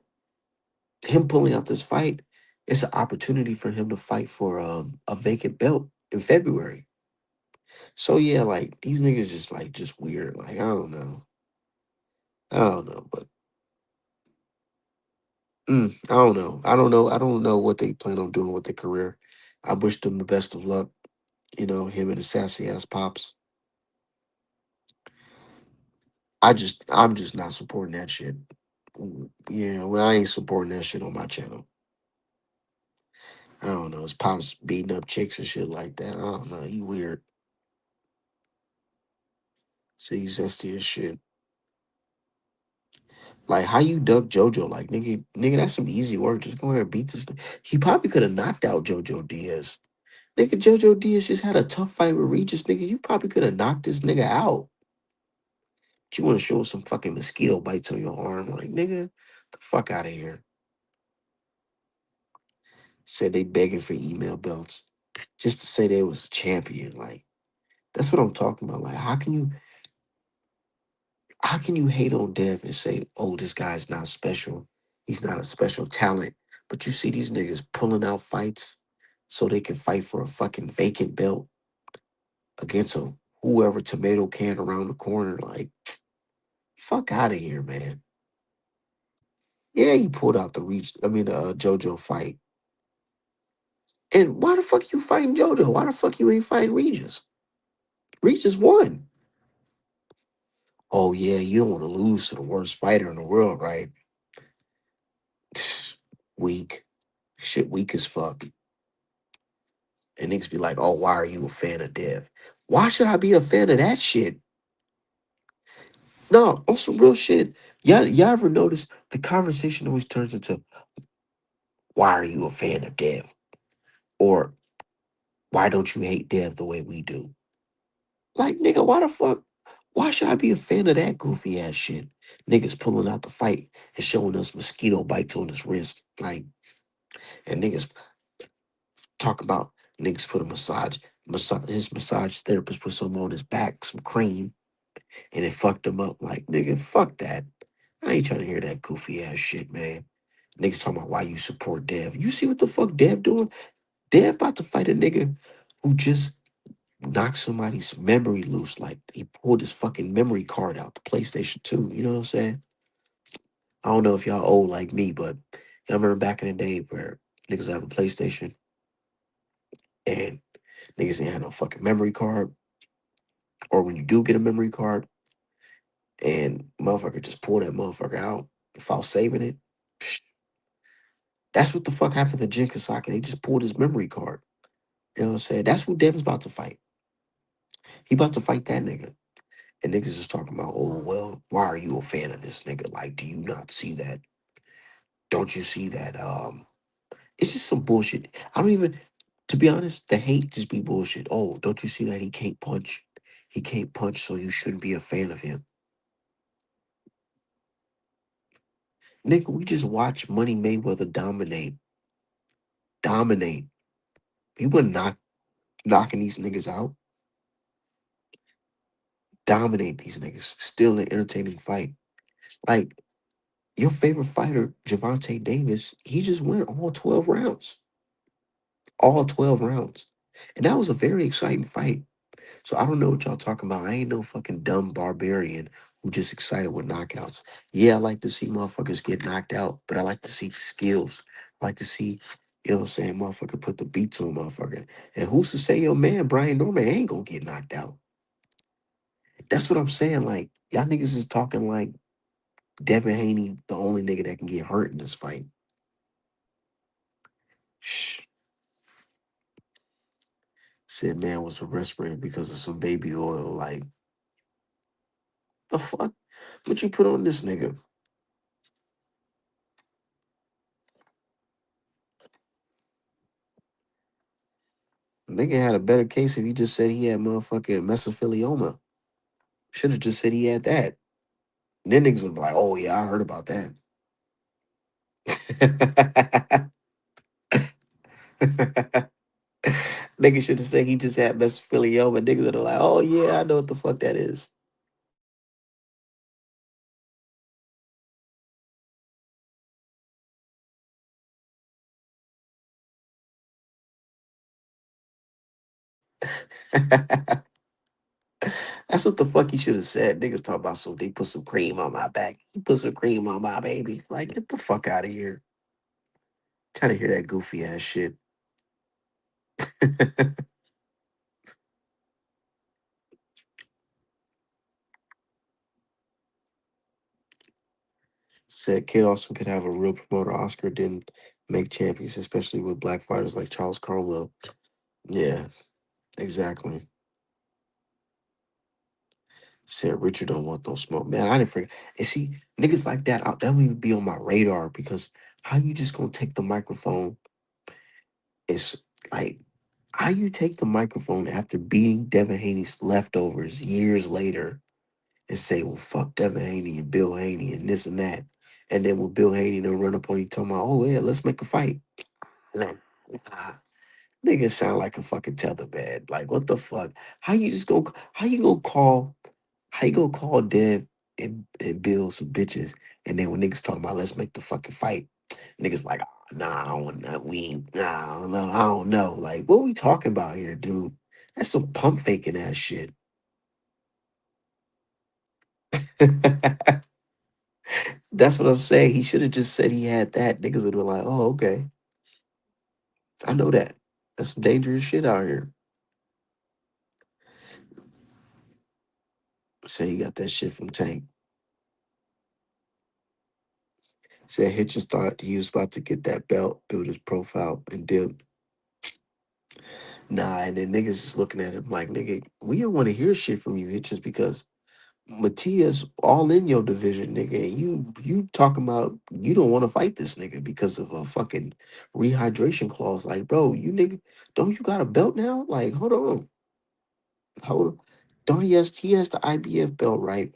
him pulling out this fight is an opportunity for him to fight for a vacant belt in February. So yeah, like these niggas just like just weird. Like I don't know, but I don't know. I don't know. I don't know what they plan on doing with their career. I wish them the best of luck. You know, him and the sassy ass pops. I'm just not supporting that shit. Yeah, well, I ain't supporting that shit on my channel. I don't know. His pops beating up chicks and shit like that. I don't know. You weird. See, he's zesty as shit. Like, how you duck JoJo? Like, nigga, that's some easy work. Just go ahead and beat this. He probably could have knocked out JoJo Diaz. Nigga, JoJo Diaz just had a tough fight with Regis. Nigga, you probably could have knocked this nigga out. But you want to show some fucking mosquito bites on your arm. Like, nigga, the fuck out of here. Said they begging for email belts just to say they was a champion. Like, that's what I'm talking about. Like, how can you hate on Dev and say, oh, this guy's not special? He's not a special talent. But you see these niggas pulling out fights so they can fight for a fucking vacant belt against a whoever tomato can around the corner. Like, fuck out of here, man. Yeah, he pulled out the JoJo fight. And why the fuck you fighting JoJo? Why the fuck you ain't fighting Regis? Regis won. Oh yeah, you don't want to lose to the worst fighter in the world, right? Weak. Shit weak as fuck. And niggas be like, oh, why are you a fan of Dev? Why should I be a fan of that shit? No, on some real shit. Y'all ever notice the conversation always turns into, why are you a fan of Dev? Or why don't you hate Dev the way we do? Like, nigga, why the fuck? Why should I be a fan of that goofy ass shit? Niggas pulling out the fight and showing us mosquito bites on his wrist. Like, and niggas talk about niggas put a his massage therapist put some on his back, some cream, and it fucked him up. Like, nigga, fuck that. I ain't trying to hear that goofy ass shit, man. Niggas talking about why you support Dev. You see what the fuck Dev doing? Dev about to fight a nigga who just knocked somebody's memory loose. Like, he pulled his fucking memory card out, the PlayStation 2. You know what I'm saying? I don't know if y'all old like me, but y'all remember back in the day where niggas have a PlayStation and niggas ain't had no fucking memory card. Or when you do get a memory card and motherfucker just pull that motherfucker out without saving it. psh, That's what the fuck happened to Jin Kasaki. They just pulled his memory card. You know what I'm saying? That's who Devin's about to fight. He about to fight that nigga. And niggas is talking about, oh, well, why are you a fan of this nigga? Like, do you not see that? Don't you see that? It's just some bullshit. I don't even, to be honest, the hate just be bullshit. Oh, don't you see that he can't punch? He can't punch, so you shouldn't be a fan of him. Nigga, we just watch Money Mayweather dominate. Dominate. He wasn't knocking these niggas out. Dominate these niggas. Still an entertaining fight. Like, your favorite fighter, Javante Davis, he just went all 12 rounds. All 12 rounds. And that was a very exciting fight. So I don't know what y'all talking about. I ain't no fucking dumb barbarian who just excited with knockouts. Yeah, I like to see motherfuckers get knocked out, but I like to see skills. I like to see, you know what I'm saying, motherfucker put the beats on motherfucker. And who's to say your man, Brian Norman, ain't gonna get knocked out? That's what I'm saying. Like, y'all niggas is talking like Devin Haney, the only nigga that can get hurt in this fight. Shh. Said man was a respirator because of some baby oil. Like, the fuck? What you put on this nigga? Nigga had a better case if he just said he had motherfucking mesothelioma. Should have just said he had that. Then niggas would be like, oh yeah, I heard about that. Nigga should have said he just had mesothelioma. Niggas would have like, oh yeah, I know what the fuck that is. That's what the fuck he should have said. Niggas talk about so they put some cream on my back. He put some cream on my baby. Like, get the fuck out of here. Trying to hear that goofy ass shit. Said Kid Austin could have a real promoter Oscar didn't make champions, especially with black fighters like Charles Carwell. Yeah, exactly. Said Richard don't want no smoke. Man, I didn't forget. And see, niggas like that, that don't even be on my radar because how you just gonna take the microphone is like how you take the microphone after beating Devin Haney's leftovers years later and say, well, fuck Devin Haney and Bill Haney and this and that. And then when Bill Haney then run up on you talking about, oh yeah, let's make a fight. Nah, nah. Nigga sound like a fucking tether bed. Like what the fuck? How you gonna call how you gonna call Dev and Bill some bitches and then when niggas talking about let's make the fucking fight, niggas like, "Ah, nah, I don't know, we ain't, nah, I don't know. Like, what we talking about here, dude? That's some pump faking ass shit. That's what I'm saying. He should have just said he had that. Niggas would have been like, oh, okay. I know that. That's some dangerous shit out here. Say he got that shit from Tank. Said Hitchens thought he was about to get that belt, build his profile, and dip. Nah, and then niggas is looking at him like, nigga, we don't want to hear shit from you, Hitchens, because Matias all in your division, nigga. And you talking about you don't want to fight this nigga because of a fucking rehydration clause. Like, bro, you nigga, don't you got a belt now? Like, hold on. Don't he has the IBF belt, right?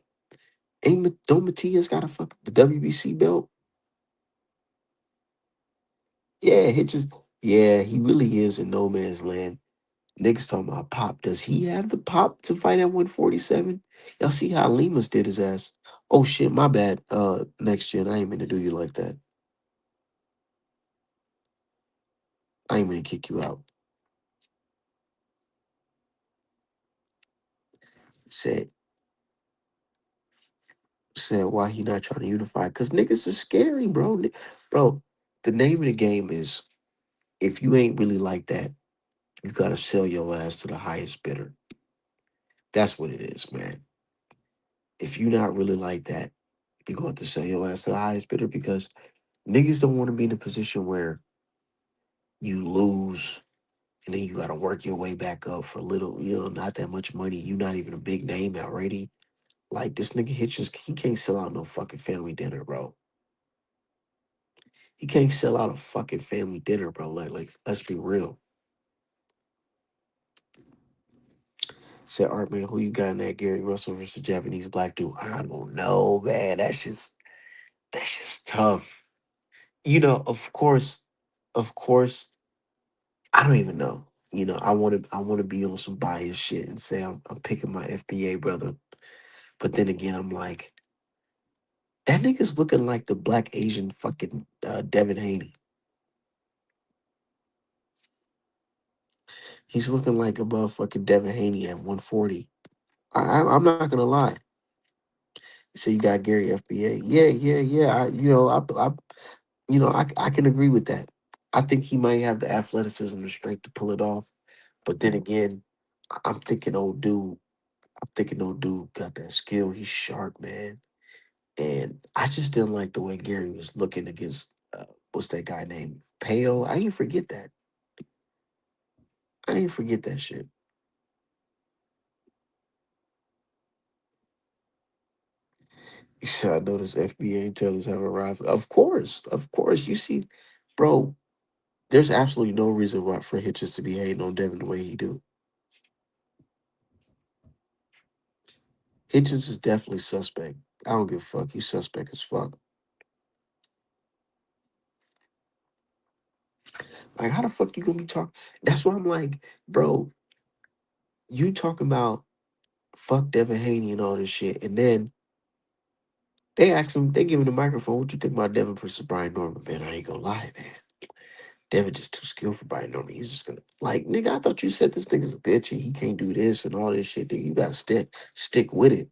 Don't Matias got a fuck the WBC belt? Yeah, Hitchens. Yeah, he really is in no man's land. Niggas talking about pop. Does he have the pop to fight at 147? Y'all see how Limas did his ass. Oh shit, my bad. Next gen, I ain't mean to do you like that. I ain't mean to kick you out. Said said why he not trying to unify? Cause niggas is scary, bro. Bro, the name of the game is if you ain't really like that, you gotta sell your ass to the highest bidder. That's what it is, man. If you not really like that, you going to sell your ass to the highest bidder because niggas don't want to be in a position where you lose and then you got to work your way back up for little, not that much money. You not even a big name already. Like this nigga Hitchens, he can't sell out no fucking family dinner, bro. He can't sell out a fucking family dinner, bro. Like let's be real. Said Art man, who you got in that Gary Russell versus Japanese black dude? I don't know, man. That's just tough. Of course, I don't even know. I want to be on some biased shit and say I'm picking my FBA brother, but then again, I'm like that nigga's looking like the black Asian fucking Devin Haney. He's looking like a motherfucking Devin Haney at 140. I'm not gonna lie. So you got Gary FBA. Yeah, yeah, yeah. I can agree with that. I think he might have the athleticism and strength to pull it off. But then again, I'm thinking old dude. I'm thinking old dude got that skill. He's sharp, man. And I just didn't like the way Gary was looking against what's that guy named Peo. I ain't forget that. I ain't forget that shit. He said, I noticed FBA tellers have arrived. Of course. You see, bro, there's absolutely no reason why for Hitchens to be hating on Devin the way he do. Hitchens is definitely suspect. I don't give a fuck. He's suspect as fuck. Like, how the fuck you gonna be talking? That's why I'm like, bro, you talking about fuck Devin Haney and all this shit, and then they ask him, they give him the microphone. What you think about Devin versus Brian Norman? Man, I ain't gonna lie, man. Devin just too skilled for Brian Norman. He's just gonna like, nigga, I thought you said this nigga's a bitch and he can't do this and all this shit. Nigga, you gotta stick with it.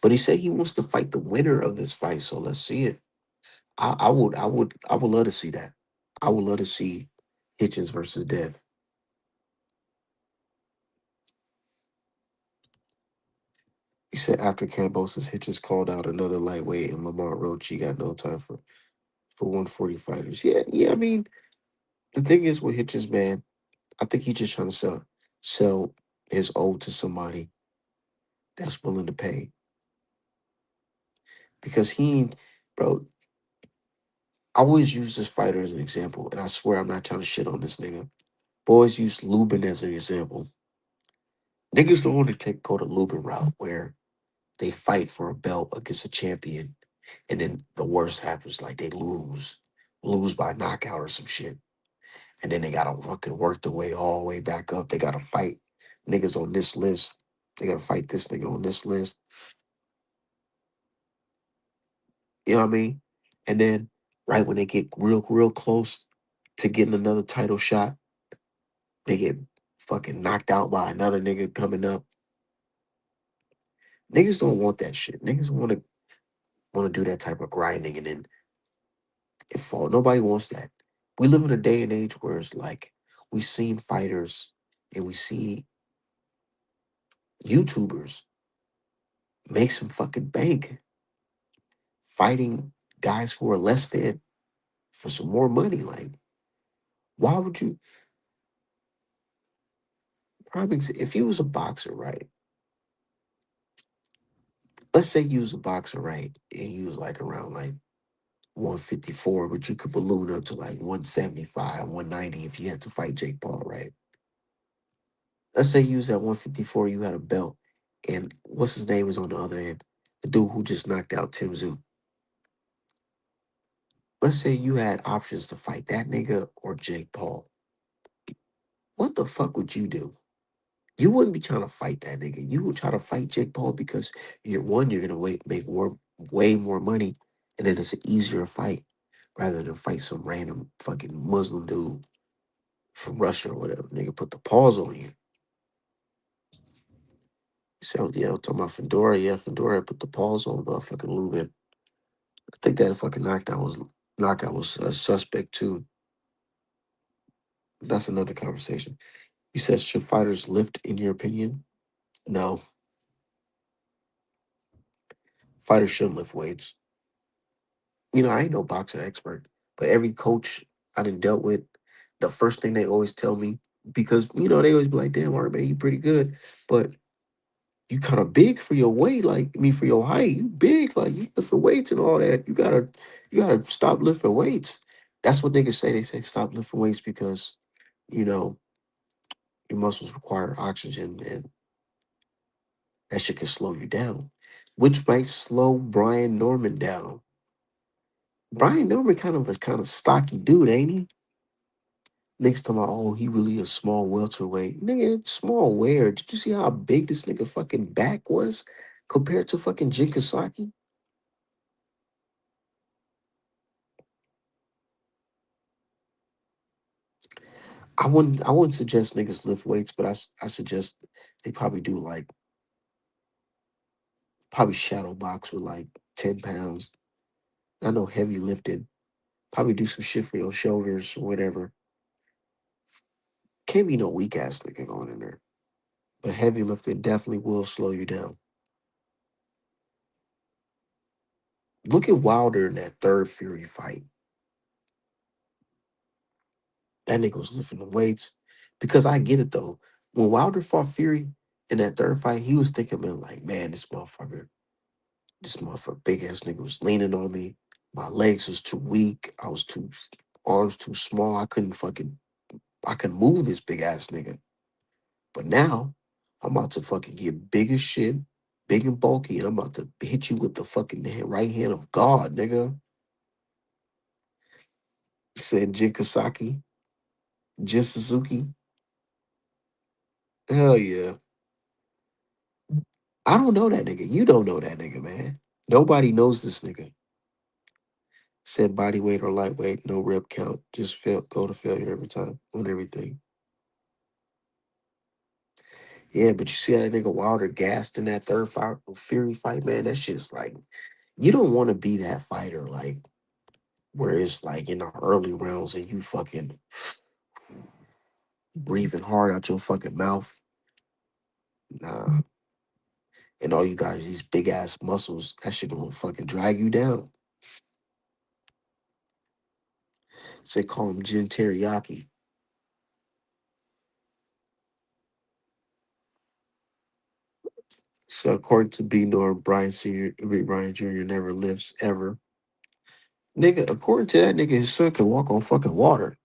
But he said he wants to fight the winner of this fight, so let's see it. I would love to see that. I would love to see Hitchens versus Dev. He said after Cambosis, Hitchens called out another lightweight and Lamont Roach. He got no time for 140 fighters. Yeah, yeah. I mean, the thing is with Hitchens, man, I think he's just trying to sell his ode to somebody that's willing to pay. Because bro, I always use this fighter as an example, and I swear I'm not trying to shit on this nigga. Boys use Lubin as an example. Niggas don't want to go the Lubin route where they fight for a belt against a champion, and then the worst happens, like they lose by knockout or some shit, and then they gotta fucking work their way all the way back up. They gotta fight niggas on this list. They gotta fight this nigga on this list. You know what I mean? And then right when they get real close to getting another title shot, they get fucking knocked out by another nigga coming up. Niggas don't want that shit. Niggas wanna do that type of grinding and then it fall. Nobody wants that. We live in a day and age where it's like we seen fighters and we see YouTubers make some fucking bank fighting guys who are less than for some more money. Like, why would you? Probably if you was a boxer, right? Let's say you was a boxer, right? And you was like around like 154, but you could balloon up to like 175, 190 if you had to fight Jake Paul, right? Let's say you was at 154, you had a belt, and what's his name was on the other end? The dude who just knocked out Tim Zoo. Let's say you had options to fight that nigga or Jake Paul. What the fuck would you do? You wouldn't be trying to fight that nigga. You would try to fight Jake Paul because you're gonna make way more money, and then it's an easier fight rather than fight some random fucking Muslim dude from Russia or whatever. Nigga put the paws on you. So yeah, I'm talking about Fedora. Yeah, Fedora put the paws on fucking Lubin. I think that fucking knockout was suspect too. That's another conversation. He says, should fighters lift in your opinion? No, fighters shouldn't lift weights. I ain't no boxing expert, but every coach I done dealt with, the first thing they always tell me, because they always be like, "Damn, Art, man, you pretty good, but you kind of big for your weight. Like, I mean, for your height, you big. Like, you lift weights and all that. You gotta stop lifting weights." That's what niggas say. They say stop lifting weights because you know your muscles require oxygen, and that shit can slow you down, which might slow Brian Norman down. Brian Norman kind of stocky dude, ain't he? Niggas talking about, oh, he really a small welterweight. Nigga, small where? Did you see how big this nigga fucking back was compared to fucking Jinkasaki? I wouldn't suggest niggas lift weights, but I suggest they probably do like probably shadow box with like 10 pounds. I know heavy lifting. Probably do some shit for your shoulders or whatever. Can't be no weak ass nigga going in there. But heavy lifting definitely will slow you down. Look at Wilder in that third Fury fight. That nigga was lifting the weights. Because I get it though. When Wilder fought Fury in that third fight, he was thinking, man, like, man, this motherfucker, big ass nigga was leaning on me. My legs was too weak. Arms too small. I couldn't move this big ass nigga. But now, I'm about to fucking get big as shit, big and bulky, and I'm about to hit you with the fucking right hand of God, nigga. Said Jin Kasaki, Jin Suzuki. Hell yeah. I don't know that nigga. You don't know that nigga, man. Nobody knows this nigga. Said body weight or lightweight, no rep count. Just go to failure every time on everything. Yeah, but you see how that nigga Wilder gassed in that third fight, Fury fight, man. That shit's like, you don't want to be that fighter, like where it's like in the early rounds and you fucking breathing hard out your fucking mouth. Nah, and all you got is these big ass muscles. That shit gonna fucking drag you down. They call him Jin Teriyaki. So according to B Nor, Brian Senior, Brian Jr. never lives ever. Nigga, according to that nigga, his son can walk on fucking water.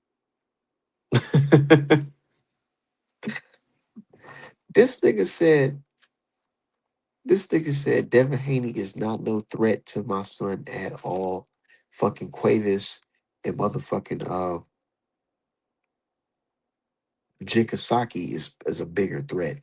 This nigga said, Devin Haney is not no threat to my son at all. Fucking Cuevas and motherfucking Jinkasaki is a bigger threat.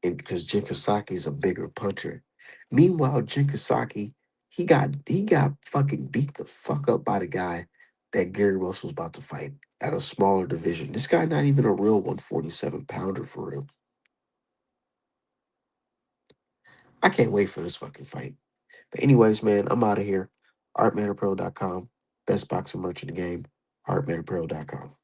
And because Jinkasaki is a bigger puncher. Meanwhile, Jinkasaki, he got fucking beat the fuck up by the guy that Gary Russell's about to fight at a smaller division. This guy not even a real 147 pounder for real. I can't wait for this fucking fight. But anyways, man, I'm out of here. Artmanapparel.com. Best boxing merch in the game. Artmanapparel.com.